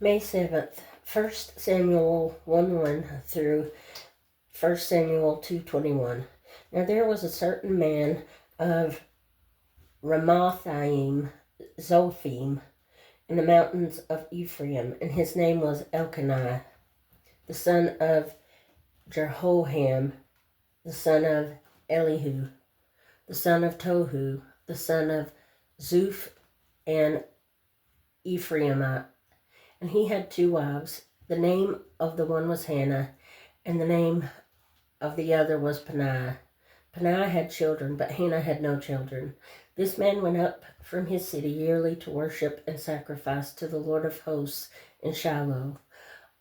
May 7th, 1 Samuel 1:1 through 1 Samuel 2:21. Now there was a certain man of Ramathaim Zophim in the mountains of Ephraim, and his name was Elkanah, the son of Jehoham, the son of Elihu, the son of Tohu, the son of Zuph, and Ephraimite. And he had 2 wives. The name of the one was Hannah, and the name of the other was Peninnah. Peninnah had children, but Hannah had no children. This man went up from his city yearly to worship and sacrifice to the Lord of hosts in Shiloh.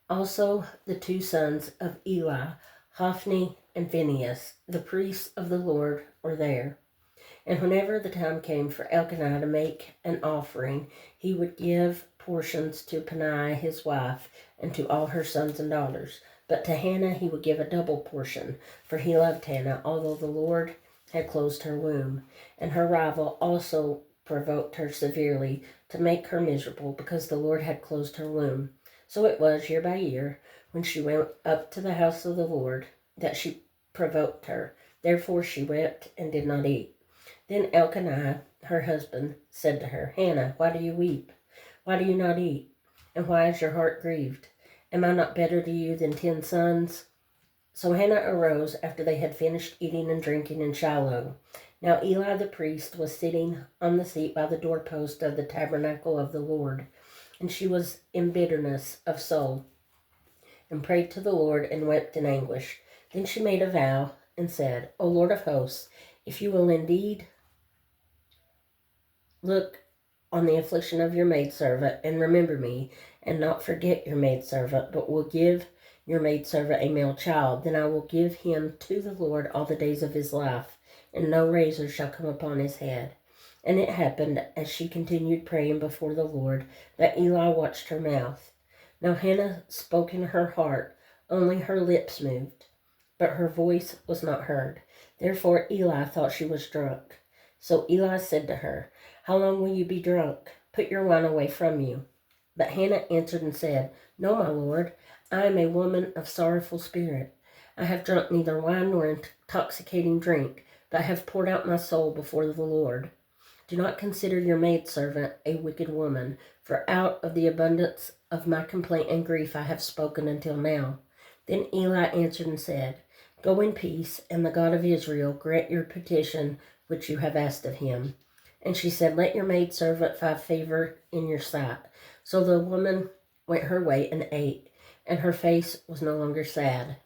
Also the 2 sons of Eli, Hophni and Phinehas, the priests of the Lord, were there. And whenever the time came for Elkanah to make an offering, he would give portions to Peninnah his wife and to all her sons and daughters. But to Hannah he would give a double portion, for he loved Hannah, although the Lord had closed her womb. And her rival also provoked her severely to make her miserable, because the Lord had closed her womb. So it was year by year, when she went up to the house of the Lord, that she provoked her. Therefore she wept and did not eat. Then Elkanah, her husband, said to her, Hannah, why do you weep? Why do you not eat? And why is your heart grieved? Am I not better to you than 10 sons? So Hannah arose after they had finished eating and drinking in Shiloh. Now Eli the priest was sitting on the seat by the doorpost of the tabernacle of the Lord, and she was in bitterness of soul, and prayed to the Lord and wept in anguish. Then she made a vow and said, O Lord of hosts, if you will indeed look on the affliction of your maidservant, and remember me, and not forget your maidservant, but will give your maidservant a male child, then I will give him to the Lord all the days of his life, and no razor shall come upon his head. And it happened, as she continued praying before the Lord, that Eli watched her mouth. Now Hannah spoke in her heart, only her lips moved, but her voice was not heard. Therefore Eli thought she was drunk. So Eli said to her, How long will you be drunk? Put your wine away from you. But Hannah answered and said, No, my lord, I am a woman of sorrowful spirit. I have drunk neither wine nor intoxicating drink, but have poured out my soul before the Lord. Do not consider your maidservant a wicked woman, for out of the abundance of my complaint and grief I have spoken until now. Then Eli answered and said, Go in peace, and the God of Israel grant your petition which you have asked of him. And she said, Let your maidservant find favor in your sight. So the woman went her way and ate, and her face was no longer sad.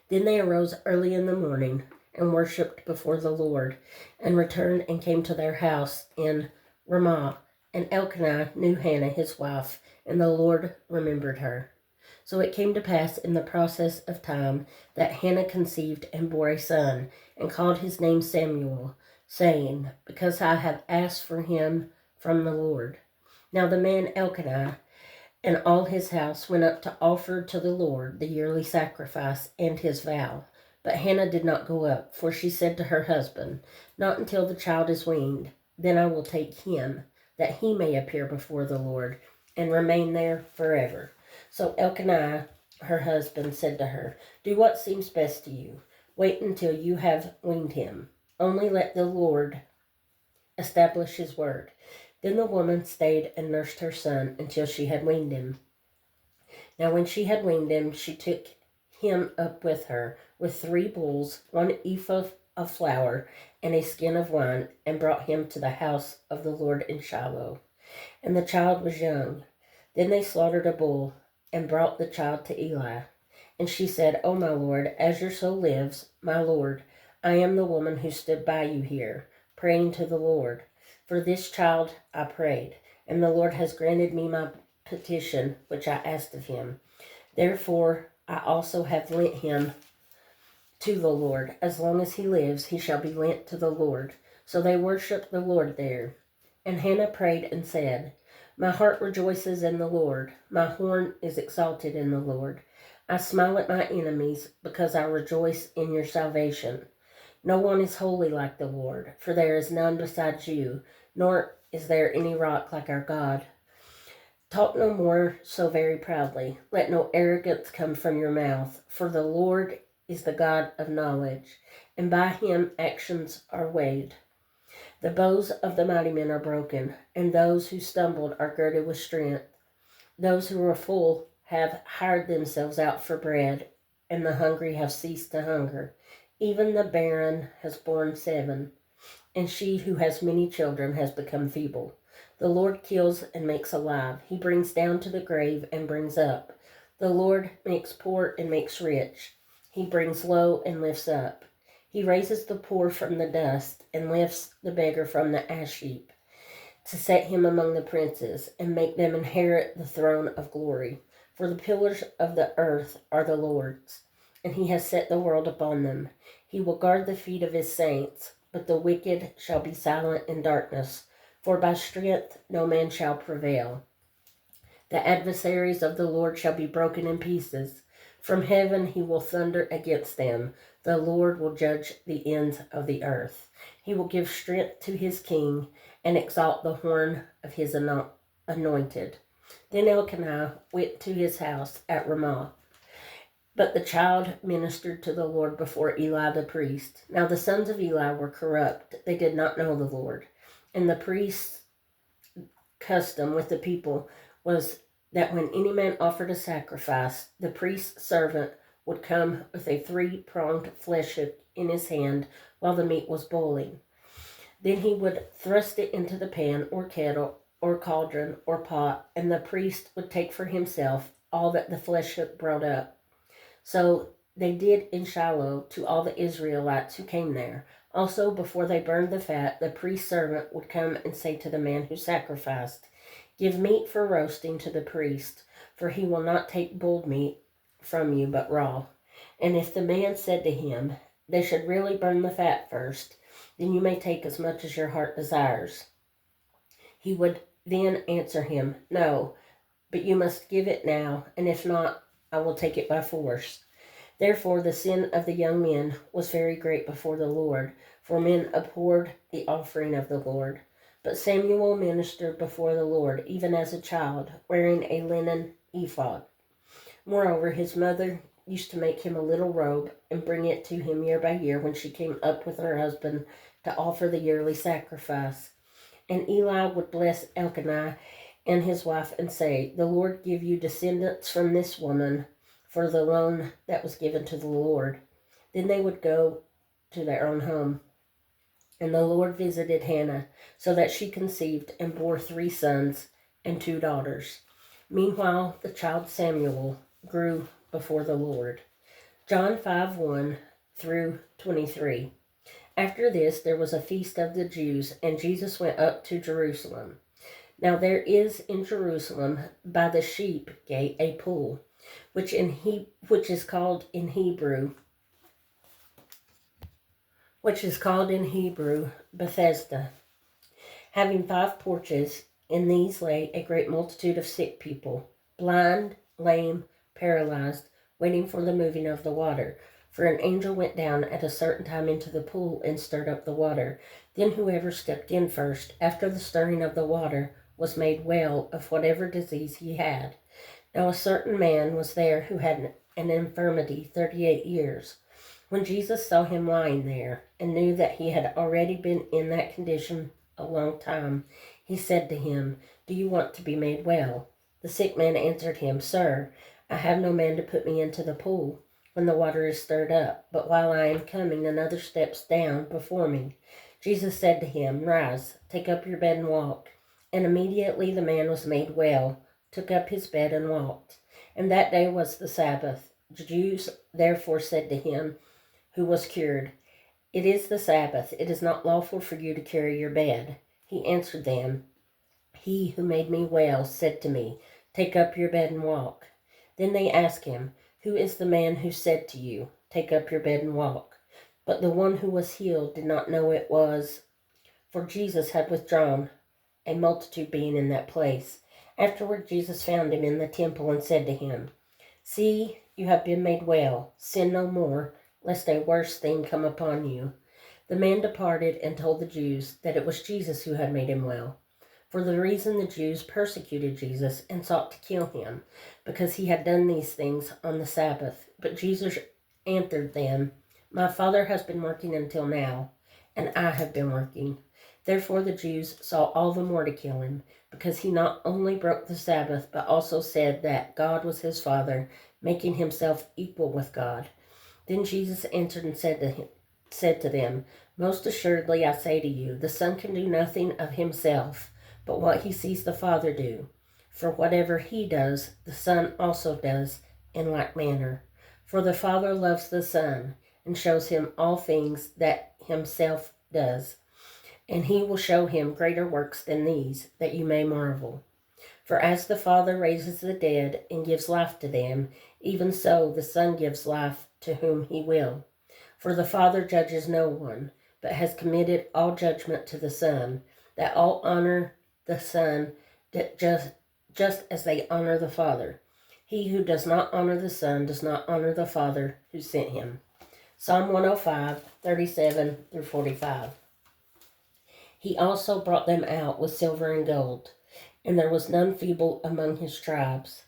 Then they arose early in the morning and worshipped before the Lord, and returned and came to their house in Ramah. And Elkanah knew Hannah his wife, and the Lord remembered her. So it came to pass in the process of time that Hannah conceived and bore a son, and called his name Samuel, saying, Because I have asked for him from the Lord. Now the man Elkanah and all his house went up to offer to the Lord the yearly sacrifice and his vow. But Hannah did not go up, for she said to her husband, Not until the child is weaned, then I will take him, that he may appear before the Lord, and remain there forever. So Elkanah, her husband, said to her, Do what seems best to you. Wait until you have weaned him. Only let the Lord establish his word. Then the woman stayed and nursed her son until she had weaned him. Now when she had weaned him, she took him up with her, with 3 bulls, 1 ephah of flour, and a skin of wine, and brought him to the house of the Lord in Shiloh. And the child was young. Then they slaughtered a bull, and brought the child to Eli. And she said, O my lord, as your soul lives, my lord, I am the woman who stood by you here, praying to the Lord. For this child I prayed, and the Lord has granted me my petition which I asked of him. Therefore I also have lent him to the Lord. As long as he lives, he shall be lent to the Lord. So they worshiped the Lord there. And Hannah prayed and said, My heart rejoices in the Lord. My horn is exalted in the Lord. I smile at my enemies, because I rejoice in your salvation. No one is holy like the Lord, for there is none besides you, nor is there any rock like our God. Talk no more so very proudly. Let no arrogance come from your mouth, for the Lord is the God of knowledge, and by him actions are weighed. The bows of the mighty men are broken, and those who stumbled are girded with strength. Those who are full have hired themselves out for bread, and the hungry have ceased to hunger. Even the barren has borne 7, and she who has many children has become feeble. The Lord kills and makes alive. He brings down to the grave and brings up. The Lord makes poor and makes rich. He brings low and lifts up. He raises the poor from the dust and lifts the beggar from the ash heap, to set him among the princes and make them inherit the throne of glory. For the pillars of the earth are the Lord's, and he has set the world upon them. He will guard the feet of his saints, but the wicked shall be silent in darkness, for by strength no man shall prevail. The adversaries of the Lord shall be broken in pieces. From heaven he will thunder against them. The Lord will judge the ends of the earth. He will give strength to his king and exalt the horn of his anointed. Then Elkanah went to his house at Ramah. But the child ministered to the Lord before Eli the priest. Now the sons of Eli were corrupt. They did not know the Lord. And the priest's custom with the people was that when any man offered a sacrifice, the priest's servant would come with a 3-pronged flesh hook in his hand while the meat was boiling. Then he would thrust it into the pan or kettle or cauldron or pot, and the priest would take for himself all that the flesh hook brought up. So they did in Shiloh to all the Israelites who came there. Also, before they burned the fat, the priest's servant would come and say to the man who sacrificed, "Give meat for roasting to the priest, for he will not take boiled meat from you, but raw." And if the man said to him, "They should really burn the fat first, then you may take as much as your heart desires," he would then answer him, "No, but you must give it now, and if not, I will take it by force." Therefore the sin of the young men was very great before the Lord, for men abhorred the offering of the Lord. But Samuel ministered before the Lord, even as a child, wearing a linen ephod. Moreover, his mother used to make him a little robe and bring it to him year by year when she came up with her husband to offer the yearly sacrifice. And Eli would bless Elkanah and his wife and say, "The Lord give you descendants from this woman for the loan that was given to the Lord." Then they would go to their own home. And the Lord visited Hannah, so that she conceived and bore 3 sons and 2 daughters. Meanwhile, the child Samuel grew before the Lord. John 5:1 through 23. After this, there was a feast of the Jews, and Jesus went up to Jerusalem. Now there is in Jerusalem by the sheep gate a pool, which is called in Hebrew Bethesda, having 5 porches. In these lay a great multitude of sick people, blind, lame, paralyzed, waiting for the moving of the water. For an angel went down at a certain time into the pool and stirred up the water. Then whoever stepped in first, after the stirring of the water, was made well of whatever disease he had. Now a certain man was there who had an infirmity 38 years. When Jesus saw him lying there, and knew that he had already been in that condition a long time, he said to him, "Do you want to be made well?" The sick man answered him, "Sir, I have no man to put me into the pool when the water is stirred up, but while I am coming, another steps down before me." Jesus said to him, "Rise, take up your bed and walk." And immediately the man was made well, took up his bed and walked. And that day was the Sabbath. The Jews therefore said to him who was cured, "It is the Sabbath. It is not lawful for you to carry your bed." He answered them, "He who made me well said to me, 'Take up your bed and walk.'" Then they asked him, "Who is the man who said to you, 'Take up your bed and walk'?" But the one who was healed did not know it was, for Jesus had withdrawn, a multitude being in that place. Afterward Jesus found him in the temple and said to him, "See, you have been made well. Sin no more, lest a worse thing come upon you." The man departed and told the Jews that it was Jesus who had made him well. For the reason the Jews persecuted Jesus and sought to kill him, because he had done these things on the Sabbath. But Jesus answered them, My Father has been working until now, and I have been working. Therefore the Jews sought all the more to kill him, because he not only broke the Sabbath, but also said that God was his Father, making himself equal with God. Then Jesus answered and said to them, Most assuredly I say to you, the Son can do nothing of himself, but what he sees the Father do. For whatever he does, the Son also does in like manner. For the Father loves the Son, and shows him all things that himself does. And he will show him greater works than these, that you may marvel. For as the Father raises the dead and gives life to them, even so the Son gives life to whom he will. For the Father judges no one, but has committed all judgment to the Son, that all honor the Son just as they honor the Father. He who does not honor the Son does not honor the Father who sent him. Psalm 105, 37 through 45. He also brought them out with silver and gold, and there was none feeble among his tribes.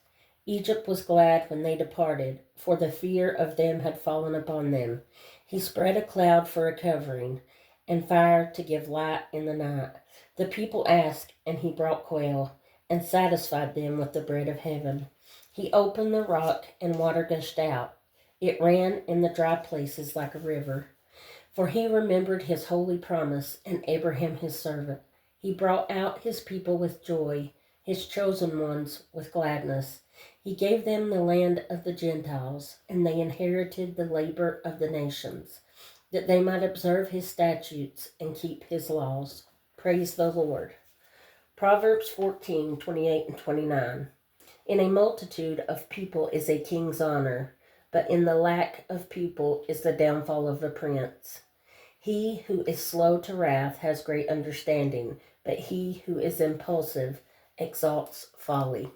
Egypt was glad when they departed, for the fear of them had fallen upon them. He spread a cloud for a covering, and fire to give light in the night. The people asked, and he brought quail, and satisfied them with the bread of heaven. He opened the rock, and water gushed out. It ran in the dry places like a river. For he remembered his holy promise, and Abraham his servant. He brought out his people with joy, his chosen ones with gladness. He gave them the land of the Gentiles, and they inherited the labor of the nations, that they might observe his statutes and keep his laws. Praise the Lord. Proverbs 14, 28 and 29. In a multitude of people is a king's honor, but in the lack of people is the downfall of a prince. He who is slow to wrath has great understanding, but he who is impulsive exalts folly.